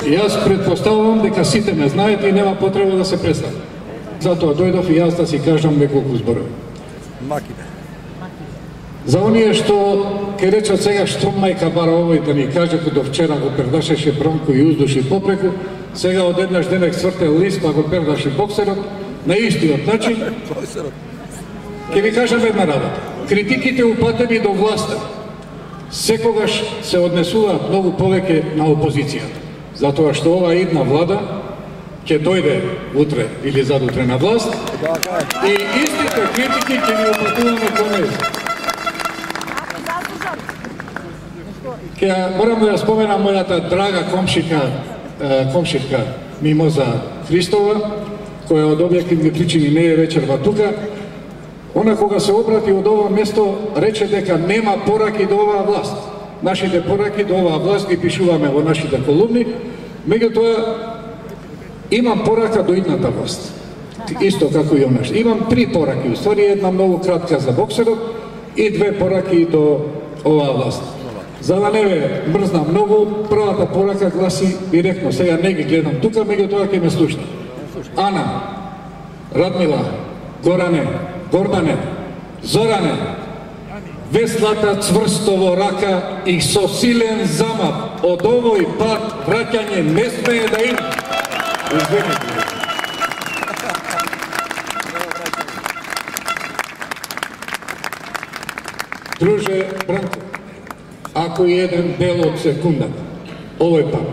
Јас предпоставувам дека сите ме знаете и нема потреба да се представам. Затоа дојдов и јас да си кажам неколку зборови. За оние што ке речат сега што мајка бара овој да ни каже кој до вчера го пердашеше Бронко и уздуши попреку, сега одеднаш денек цвртел лист па го пердаше боксерот на истиот начин. Ке ви кажам една работа. Критиките упатени до власта секогаш се однесуваат многу повеќе на опозицијата. Затоа што ова идна влада ќе дојде утре или задутре на власт и истите критики ќе ни упатуваме кон нејзе. Ке морам да ја споменам мојата драга комшитка Мимоза Христова, која од објективни причини не е вечерва тука. Она кога се обрати од ова место рече дека нема пораки до оваа власт. Нашите пораки до оваа власт ги пишуваме во нашите колумни, меѓутоа имам порака до идната власт. Исто како и онаш. Имам 3 пораки, уствари една многу кратка за боксерот и 2 пораки до оваа власт. За да не ве мрзна многу, првата порака гласи директно, сега не ги гледам тука, меѓутоа ќе ме слушна. Ана, Радмила, Горане, Гордане, Зоране, веслата цврсто во рака и со силен замав од овој пат враќање не смее да има. Извините. Друже Бранко, ако еден дел од секундата овој пат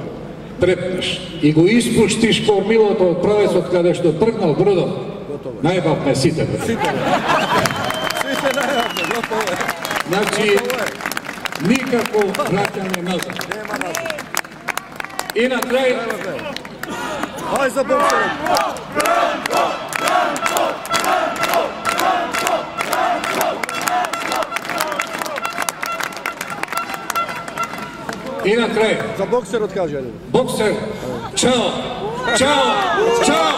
трепнеш и го испуштиш кормилото од правецот каде што тргнал бродот, најбавме сите. Значи, никако враќање назад. И на крај... Ај за боксерот! И на крај... За боксерот кажа. Боксер, чао! Чао! Чао!